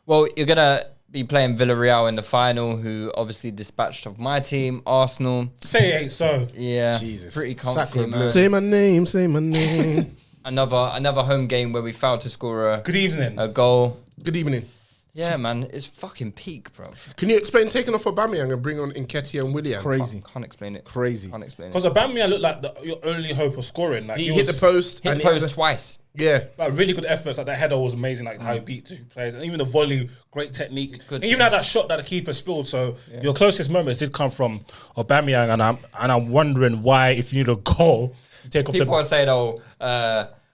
Well, you're going to be playing Villarreal in the final, who obviously dispatched of my team, Arsenal. Say it ain't so. Yeah, Jesus. pretty comfy, man. Say my name, say my name. Another home game where we failed to score Good evening. a goal. Good evening. Yeah, man, it's fucking peak, bro. Can you explain taking off Aubameyang and bring on Nketiah and Willian? Crazy. Can't explain it. Crazy. Can't explain it. Because Aubameyang looked like your only hope of scoring. Like He hit the post. Hit and post twice. Yeah. Like really good efforts. Like that header was amazing. Like how he beat two players, and even the volley, great technique. Good. And even had that shot that the keeper spilled. So your closest moments did come from Aubameyang, and I'm wondering why, if you need a goal, you take off People are saying,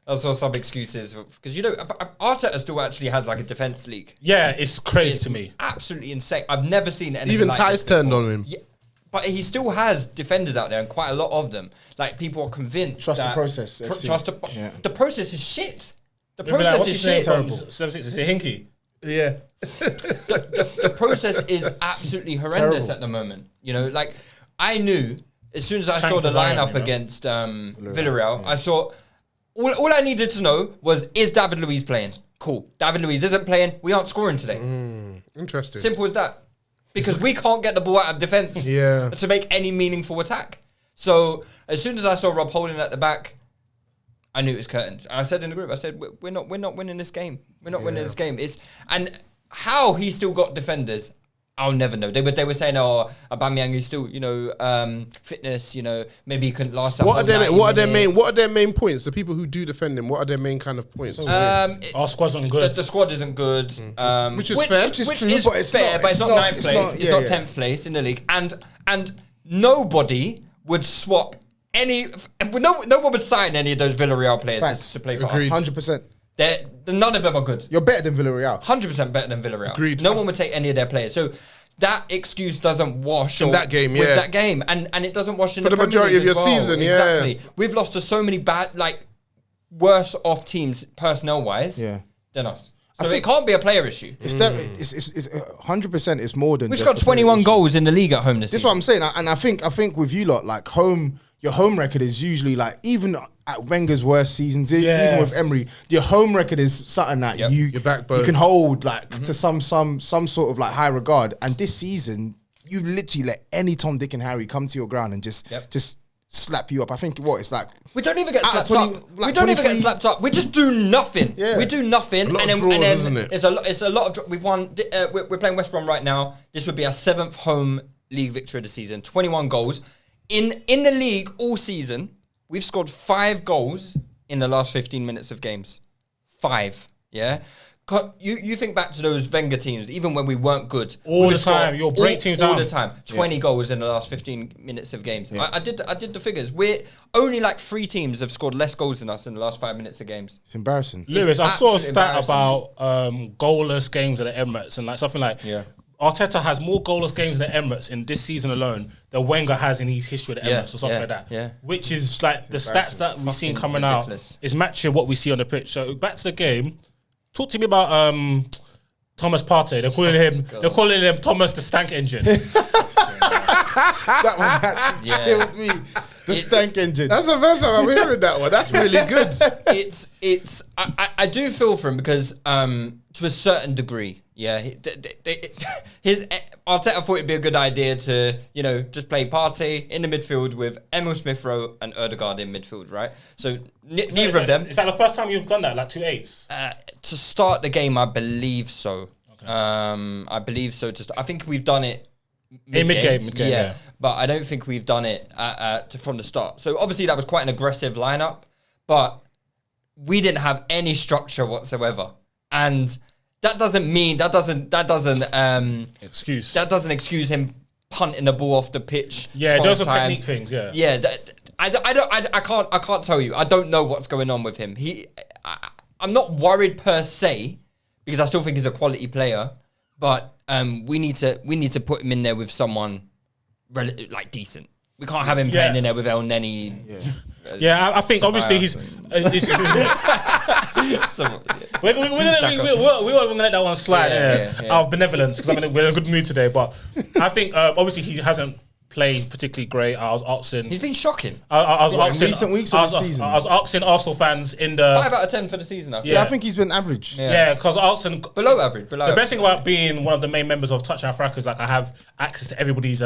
also some excuses because Arteta still actually has like a defense league. Yeah, it's crazy It's to me. absolutely insane. I've never seen anything Even like Ty's this turned before. on him. Yeah, but he still has defenders out there, and quite a lot of them. Like people are convinced. Trust the that process, FC. Trust the Yeah. The process is shit. The Maybe like, process what's is his name? shit. Terrible. 76 is it Hinky? Yeah. The process is absolutely horrendous Terrible. at the moment. You know, like I knew as soon as I Tank saw the for Zion, lineup you know? against Villarreal, I saw all I needed to know was, is David Luiz playing? Cool. David Luiz isn't playing. We aren't scoring today. Interesting. Simple as that. Because we can't get the ball out of defence Yeah. to make any meaningful attack. So as soon as I saw Rob Holding at the back, I knew it was curtains. I said in the group, I said, we're not winning this game. We're not winning this game. And how he still got defenders, I'll never know. They were saying, Aubameyang is still, fitness, maybe he couldn't last. What are their main points? The people who do defend him, what are their main kind of points? Our squad's not good. The squad isn't good. Which is fair. Which is Which true, is but it's fair, not- but it's not ninth it's place. not- It's yeah, not yeah. 10th place in the league. And nobody would swap any. No one would sign any of those Villarreal players Facts. to play for Agreed. us. 100%. None of them are good. You're better than Villarreal. 100% better than Villarreal. Agreed. No one would take any of their players. So that excuse doesn't wash In that game, with yeah. that game, and it doesn't wash in For the Premier majority League of as your well. season, yeah. Exactly. We've lost to so many bad, worse off teams personnel wise Yeah. than us. I So think- it can't be a player issue. It's 100%. It's more than. We've just got a player 21 issue. goals in the league at home this This is season. what I'm saying, and I think with you lot, like your home record is usually like, even at Wenger's worst seasons, even with Emery, your home record is something that Yep. you Your backbone. you can hold to some sort of like high regard. And this season, you've literally let any Tom, Dick, and Harry come to your ground and just slap you up. I think it's like We don't even get out of slapped 20 up. like We don't even 23 get slapped up. We just do nothing. Yeah. We do nothing. A lot and of then, draws, and then isn't it? it's a lot of. We've won. We're playing West Brom right now. This would be our 7th home league victory of the season. 21 goals in the league all season. We've scored 5 goals in the last 15 minutes of games. 5. Yeah. You think back to those Wenger teams, even when we weren't good. All we the would score time, you'll break teams all down. the time. 20 goals in the last 15 minutes of games. I did the figures. We're only 3 teams have scored less goals than us in the last 5 minutes of games. it's embarrassing. Lewis, I saw a absolutely stat about goalless games at the Emirates, and something like Arteta has more goalless games in the Emirates in this season alone than Wenger has in his history at the Emirates or something like that. Yeah. Which is like the stats that we've seen Fucking coming ridiculous. out is matching what we see on the pitch. So back to the game. Talk to me about Thomas Partey. They're calling him Thomas the Stank Engine. That one actually killed me. The stank engine. That's the first time I'm hearing that one. That's really good. I do feel for him because to a certain degree, his Arteta thought it'd be a good idea to just play Partey in the midfield with Emil Smith Rowe and Ødegaard in midfield, right? So neither of them. Is that the first time you've done that, like 2 8s? To start the game, I believe so. Okay. I believe so. I think we've done it Mid-game, yeah. But I don't think we've done it from the start. So obviously that was quite an aggressive lineup, but we didn't have any structure whatsoever, and that doesn't excuse him punting the ball off the pitch. Yeah, 12 those are times. technique things. Yeah, Yeah, I can't tell you. I don't know what's going on with him. I'm not worried per se because I still think he's a quality player, but we need to put him in there with someone decent. We can't have him playing in there with El Neni. Yeah, I think obviously he's. We won't even let that one slide. Our benevolence, because we're in a good mood today. But I think obviously he hasn't play particularly great. I was asking. He's been shocking. I was asking recent weeks of the season. I was asking Arsenal fans in the 5 out of 10 for the season. Yeah, I think he's been average. Yeah, because Arsenal below average. The best thing about being one of the main members of Touchline Fracas, like I have access to everybody's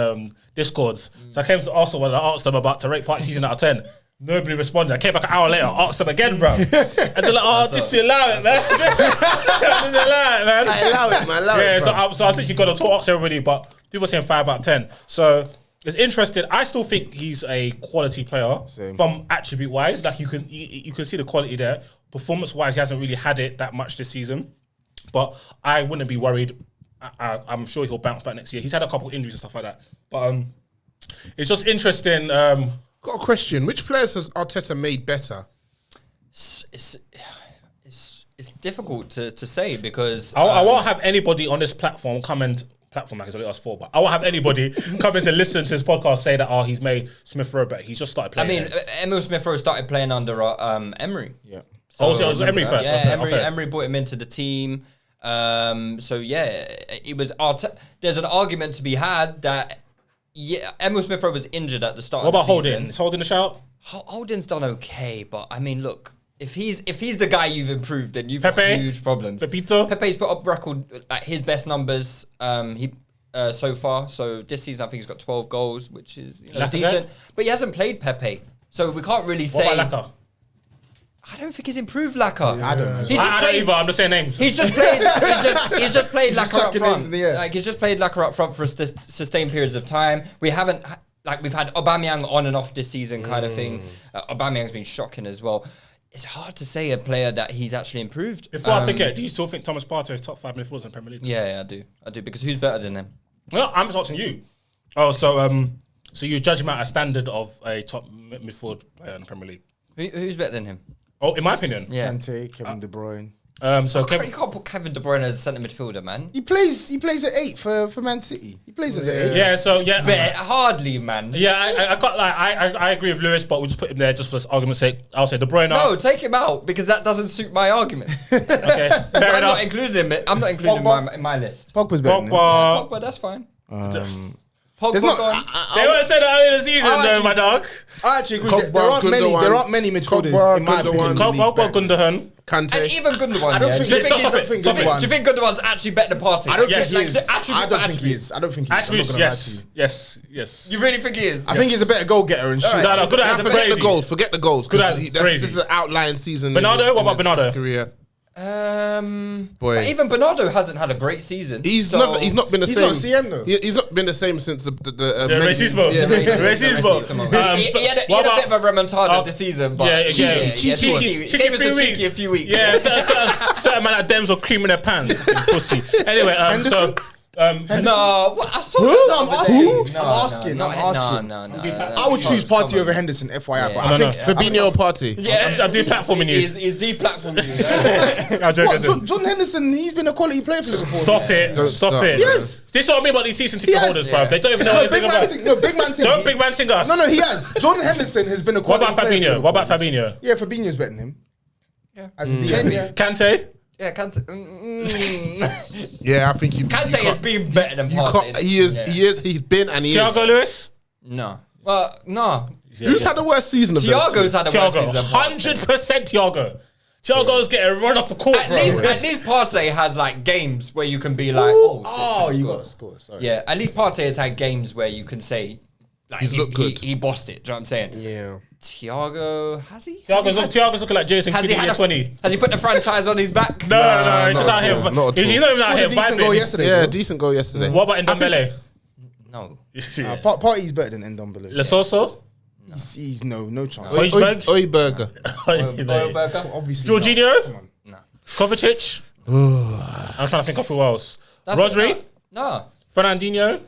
Discords. So I came to Arsenal and I asked them about to rate Partey season out of 10. Nobody responded. I came back an hour later, asked them again, bro. And they're like, "Oh, this is allow it, man. This is allow it, man. I allow it, man. Allow it, so I was literally going to ask everybody, but people are saying 5 out of 10. So it's interesting. I still think he's a quality player from attribute wise. Like you can see the quality there. Performance wise, he hasn't really had it that much this season. But I wouldn't be worried. I'm sure he'll bounce back next year. He's had a couple injuries and stuff like that. But it's just interesting. Got a question. Which players has Arteta made better? It's difficult to say because I won't have anybody on this platform come and platform like it's only us 4, but I won't have anybody come in to listen to this podcast say that he's made Smith Rowe better. He's just started playing. I mean, Emil Smith Rowe started playing under Emery. Yeah. So, it was Emery first. Yeah, Okay. Emery brought him into the team. So yeah, it was there's an argument to be had that Emil Smith Rowe was injured at the start. What of the about season. Holding? Is Holding a shout? Holden's done okay, but I mean, look, if he's the guy you've improved, then you've Pepe? got huge problems. Pepito? Pepe's put up record at his best numbers so far. So this season, I think he's got 12 goals, which is decent. But he hasn't played Pepe, so we can't really say. What about Laka? I don't think he's improved Laka. I don't know. I don't either. I'm just saying names. He's just played. He's just played Laka up chucking names in front. the air. Like he's just played Laka up front for sustained periods of time. We haven't we've had Aubameyang on and off this season kind of thing. Aubameyang's been shocking as well. It's hard to say a player that he's actually improved. Before I forget, do you still think Thomas Partey is top 5 midfielders in the Premier League? Yeah, I do because who's better than him? Well, I'm just asking you. Oh, so you judge him at a standard of a top midfield player in the Premier League? Who's better than him? Oh, in my opinion. Yeah. Kante, Kevin De Bruyne. So You can't put Kevin De Bruyne as a centre midfielder, man. He plays at 8 for Man City. He plays as an 8. yeah, so yeah. But hardly, man. Yeah, I agree with Lewis, but we'll just put him there just for argument's sake. I'll say De Bruyne. No, take him out because that doesn't suit my argument. Okay, fair I'm enough. not including him. I'm not including him in my list. Pogba's better than him. Pogba, that's fine. Pogba There's not. gone. They won't say that earlier in the season, though, my dog. I actually agree. Pogba, There aren't many midfielders in my opinion. Pogba, Gundogan. And Kante. even Gundogan. I don't think- Do you Stop it. think do you think Gundogan's actually better than Partey? I don't Yes. think he is. Attribute I for don't think attribute. he is. I don't think he is. I'm not Attributes, gonna lie to you. yes. You really think he is? I think he's a better goal getter and shooter. No, good at Forget crazy. the goals. Forget the goals. Good at This crazy. is an outlying season. Bernardo? What about Bernardo? His career. But even Bernardo hasn't had a great season. He's not been the He's same. not CM though. He's not been the same since the racismo. Yeah, Racismo. He had a bit of a remontada this season, but Cheeky Gave us few a cheeky a few weeks. Yeah, certain man like Dems or cream in their pants. Pussy. Anyway, so. No, what? I saw No, that I'm the other asking. day. I'm asking. No. I would choose Partey over Henderson, FYI. But I think Fabinho or Partey. Yeah, I'm deplatforming you. He's deplatforming you. I'm joking. John Henderson, he's been a quality player for Liverpool. Stop it. Don't Stop stop, it. Yes. This is what I mean about these season ticket Yes. holders, bruv. They don't even know No, anything big man about thing. No, big man thing. Don't big man ting us. No, he has. Jordan Henderson has been a What quality about player for Fabinho? What about Fabinho? Yeah, Fabinho's better than him. Yeah. As a DM, yeah. Kante? Yeah, Kante. Yeah, I think Kante has been better than Partey. He's been and he is. Thiago Lewis? No. Well, no. Who's had the worst season of Thiago's had a worse Thiago. season than Partey. 100% Thiago. Thiago's getting run off the court, bro. At least Partey has like games where you can be like, You got to score. Sorry. yeah. At least Partey has had games where you can say, like, He's looked good. He bossed it. Do you know what I'm saying? Yeah. Thiago, has he? Thiago's looking like Jason Has Kidd he in had year a 20. Has he put the franchise on his back? No, he's just not out at here. all, not at He's all. not even out Scored here a decent goal vibing. yesterday. Yeah, though. decent goal yesterday. What about Ndombele? No. Partey's better than Ndombele. Lesoso? He's no chance. Højbjerg? Oiberger. Burger. Obviously. Jorginho? Come on. No. Kovacic? I'm trying to think of who else. Rodri? No. Fernandinho?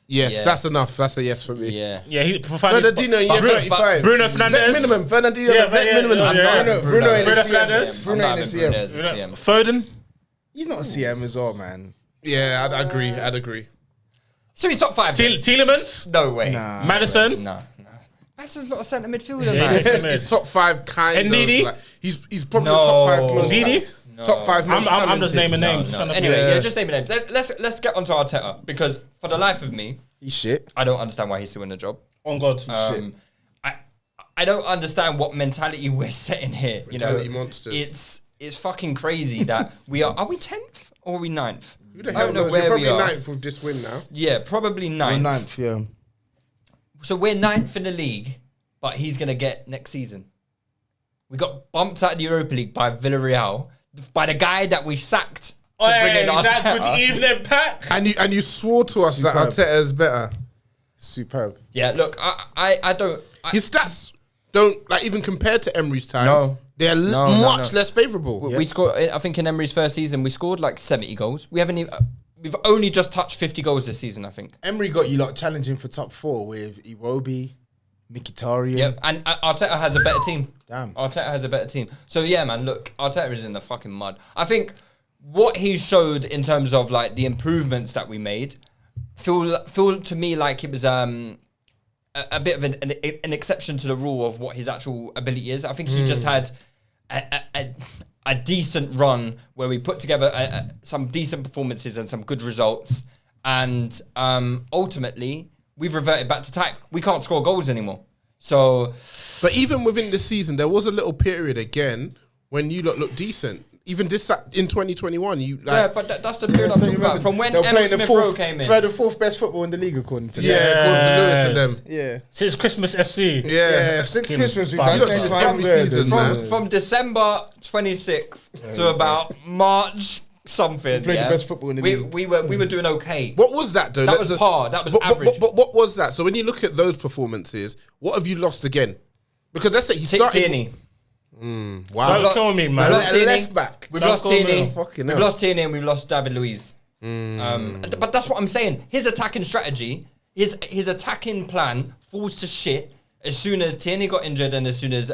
Yes, Yeah. that's enough. That's a yes for me. Yeah. Yeah, he for Fernandinho, year 35. Bruno Fernandes? Minimum. Fernandinho, Yeah, minimum. yeah. Bruno in Bruno the Fernandes? CM. Bruno in the CM. Foden? He's not a CM as well, man. Yeah, I'd agree. So he's top 5. Tielemans? No way. Nah. Madison? No. Madison's not a centre midfielder, Yeah, man. He's top 5 kind Ndidi? of. Like, he's probably No. the top 5 most. Ndidi? Top 5 most. I'm just talented. naming names. No. Trying to- Anyway, Yeah. just naming names. Let's get onto Arteta because for the life of me, He's shit. I don't understand why he's still in the job. On God. I don't understand what mentality we're setting here. Mentality monsters. It's fucking crazy that we are we 10th or are we 9th? Who the hell knows? We're probably 9th with this win now. Yeah, probably 9th. We're 9th, yeah. So we're 9th in the league, but he's going to get next season. We got bumped out of the Europa League by Villarreal, by the guy that we sacked to bring in that Arteta. good evening, Pack. And you swore to us that Arteta is better. Superb. Yeah, look, I don't... His stats don't, like, even compared to Emery's time, No. they're much less favourable. We scored, I think in Emery's first season, we scored like 70 goals. We haven't even... We've only just touched 50 goals this season, I think. Emery got you lot challenging for top 4 with Iwobi, Mkhitaryan. Yep, and Arteta has a better team. Damn. Arteta has a better team. So yeah, man, look, Arteta is in the fucking mud. I think what he showed in terms of like the improvements that we made feel to me like it was a bit of an exception to the rule of what his actual ability is. I think he just had a decent run where we put together some decent performances and some good results, and ultimately we've reverted back to type. We can't score goals anymore. So, but even within the season, there was a little period again when you lot looked decent. Even this in 2021, you like, yeah, but that's the period I'm talking about. From when Emma Smith-Rowe came in, the 4th best football in the league according to according to Lewis and them. Yeah. Since Christmas FC. Yeah, since Christmas we've Fine. done Look, every season, man. from December 26th to about March something. Played the best football in the league. We were doing okay. What was that though? That was par. That was average. But what was that? So when you look at those performances, what have you lost again? Because let's say he started. Tierney. Wow. Don't kill me, man. We've lost Tierney. Left back. We've lost Tierney. Fucking We've hell. lost Tierney and we've lost David Luiz. But that's what I'm saying. His attacking strategy, his attacking plan falls to shit as soon as Tierney got injured and as soon as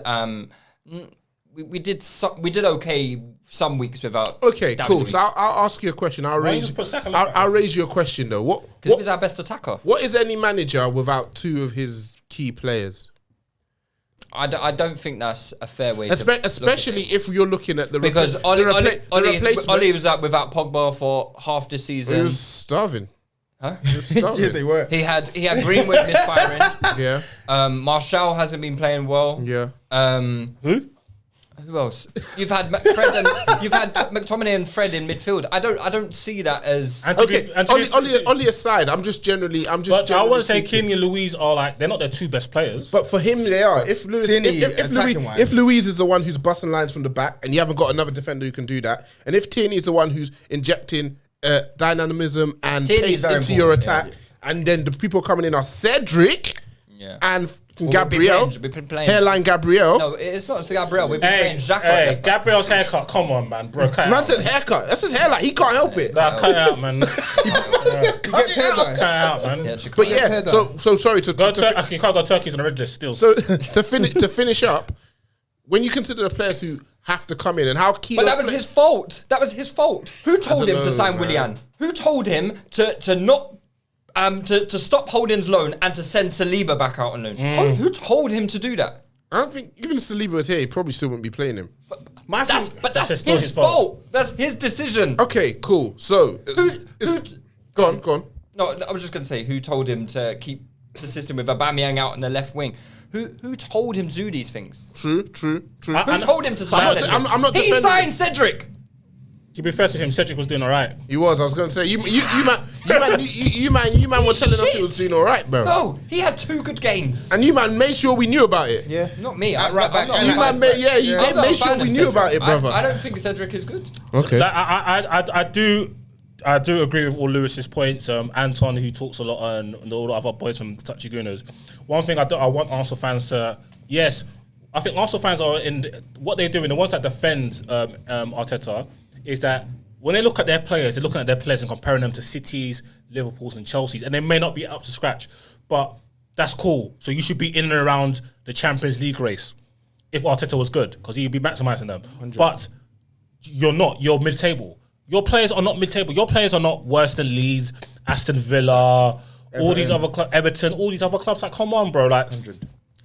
we did okay some weeks without. Okay, David cool. Luiz. So I'll ask you a question. I'll Why you raise. just put Saka like I'll raise you a question though. Because he was our best attacker. What is any manager without 2 of his key players? I don't think that's a fair way to Especially if you're looking at the because the Oli replacements. was up without Pogba for half the He season. was starving. Huh? He was starving. Yeah, they were. He had Greenwood misfiring. Yeah. Martial hasn't been playing well. Yeah. Who else? You've had McTominay and Fred in midfield. I don't see that as Okay. Oli aside, I'm just generally. But I wouldn't say Tierney and Louise are like they're not their 2 best players. But for him, they are. If Tierney, Louise is the one who's busting lines from the back, and you haven't got another defender who can do that, and if Tierney is the one who's injecting dynamism and Tierney's pace into your attack, and then the people coming in are Cedric and Gabriel, we've been playing. Hairline Gabriel. No, it's not. It's the Gabriel. We've been playing Xhaka. Hey, Gabriel's haircut. Come on, man, bro. Cut it Man out, said haircut. That's his hairline. He can't help it. Nah, cut it out, man. He gets hair Cut it dye. out, man. Yeah, But yeah, so sorry to You can't go Turkey's on the red list still. So to finish up, when you consider the players who have to come in and how key, But that was his fault. That was his fault. Who told him know, to sign man. Willian? Who told him to not to stop Holding's loan and to send Saliba back out on loan? Who told him to do that? I don't think even if Saliba was here, he probably still wouldn't be playing him. That's still his fault. That's his decision. Okay, cool. So go on. No, I was just going to say, who told him to keep the system with Aubameyang out on the left wing? Who told him to do these things? True. Who told him to sign Cedric? I'm not He defending signed Cedric. To be fair to him, Cedric was doing all right. He was. I was going to say you man were telling us he was doing all right, bro. No, he had 2 good games. And you man made sure we knew about it. Yeah. Not me. At right back, I'm you not man a fan. You I'm not a made sure fan we of knew Cedric. about it, brother. I don't think Cedric is good. Okay. Like, I do agree with all Lewis's points. Anton, who talks a lot, and all the other boys from Touchy Gooners. One thing I want Arsenal fans to, yes, I think Arsenal fans are in what they're doing. The ones that defend Arteta is that when they look at their players, they're looking at their players and comparing them to Cities, Liverpools, and Chelseas, and they may not be up to scratch, but that's cool. So you should be in and around the Champions League race if Arteta was good, because he'd be maximising them. 100. But you're not. You're mid-table. Your players are not mid-table. Your players are not worse than Leeds, Aston Villa, Everton. All these other clubs, Everton, all these other clubs. Like, come on, bro. Like,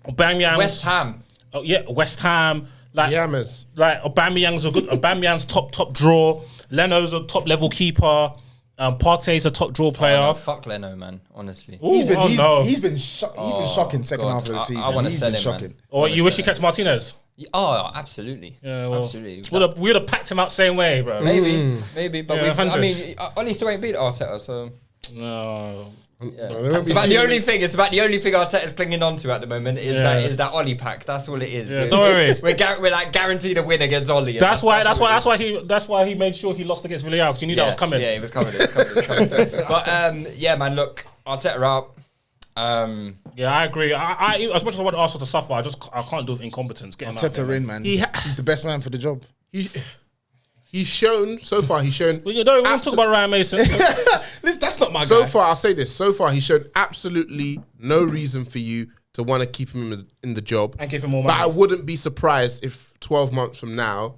Aubameyang, West Ham. Oh yeah, West Ham. Like, Yamas. Like Aubameyang's a good. Aubameyang's top draw. Leno's a top level keeper. Partey's a top draw player. Oh, no, fuck Leno, man. Honestly. Ooh, He's been no. shocking second half of the season. I wanna He's sell been him, man. shocking. Or you wish you kept Martinez? Oh, absolutely. Yeah, well, absolutely. We would have packed him out same way, bro. Maybe, but Yeah, I mean, Oli still ain't beat Arteta, so No. yeah. It's about the only thing. It's about the only thing Arteta's clinging on to at the moment is that Oli pack. That's all it is. Yeah, don't worry. We're like guaranteed a win against Oli. That's why he made sure he lost against Villarreal because he knew that was coming. Yeah, he was coming. But yeah, man. Look, Arteta out. Yeah, I agree. I as much as I want Arsenal to suffer, I can't do with incompetence. Get him out there, Arteta in, man. He's the best man for the job. He's shown so far. He's shown. We don't talk about Ryan Mason. That's not my guy. So far, I'll say this. So far, he's shown absolutely no reason for you to want to keep him in the job And give him more money. But I wouldn't be surprised if 12 months from now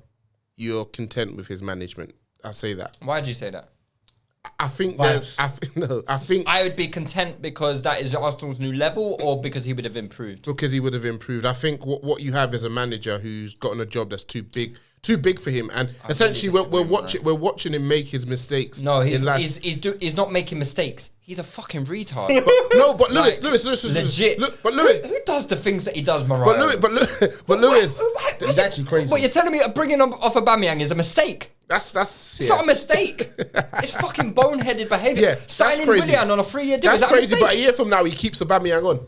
you're content with his management. I'll say that. Why did you say that? I think Vibes. I think I would be content because that is Arsenal's new level, or because he would have improved. because he would have improved. I think what you have is a manager who's gotten a job that's too big for him, and essentially we're watching him make his mistakes. No, in life. he's not making mistakes. He's a fucking retard. But Like, Lewis, legit. Lewis, Who does the things that he does, Mariah? but Lewis, He's actually crazy. What, you're telling me bringing him off Aubameyang is a mistake? that's It's not a mistake. It's fucking boneheaded behavior. Yeah, that's Signing crazy. Willian on a 3-year deal. That's Is that crazy. A But a mistake? year from now, he keeps Aubameyang on.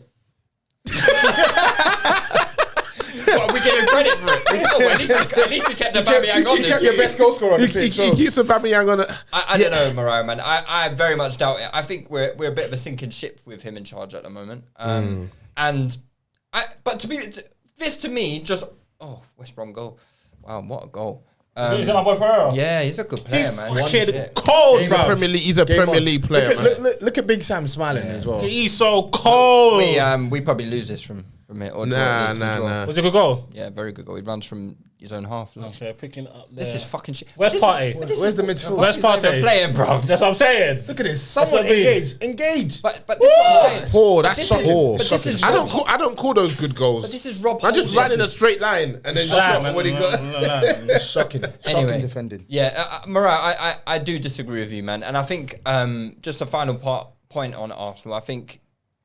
What, are we getting credit for it? At least he kept Aubameyang on. He kept your best goal scorer on the pitch. He keeps Aubameyang on. I don't know, Mariah, man. I very much doubt it. I think we're a bit of a sinking ship with him in charge at the moment. But this to me just West Brom goal. Wow, what a goal! Is that my boy Pereira? Yeah, he's a good player, He's man. fucking cold, He's a bro. Premier League player, man. Look at Big Sam smiling as well. He's so cold. We probably lose this from here. Or Nah. Was it a good goal? Yeah, very good goal. He runs from his own half. Look. Okay, picking up there. This is fucking shit. Where's Partey? Where's the midfield? Where's Partey? Playing, bro. That's what I'm saying. Look at this. Someone what I mean. engage. But this is what I'm saying. Poor. That's This so is- poor. but this is I Rob don't call those good goals. But this is Rob. I just Holding. ran in a straight line and then shot when he got. Shocking. Anyway. Shocking defending. Yeah, Mariah, I do disagree with you, man. And I think just a final point on Arsenal, I think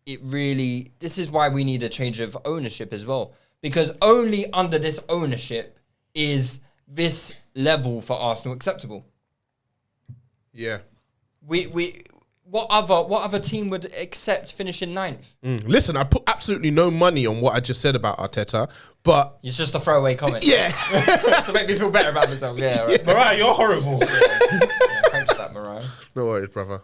this is why we need a change of ownership as well. Because only under this ownership is this level for Arsenal acceptable. Yeah. What other team would accept finishing 9th? Listen, I put absolutely no money on what I just said about Arteta, but It's just a throwaway comment. yeah. To make me feel better about myself. Yeah, right. Mariah, you're horrible. Thanks for that, Mariah. No worries, brother.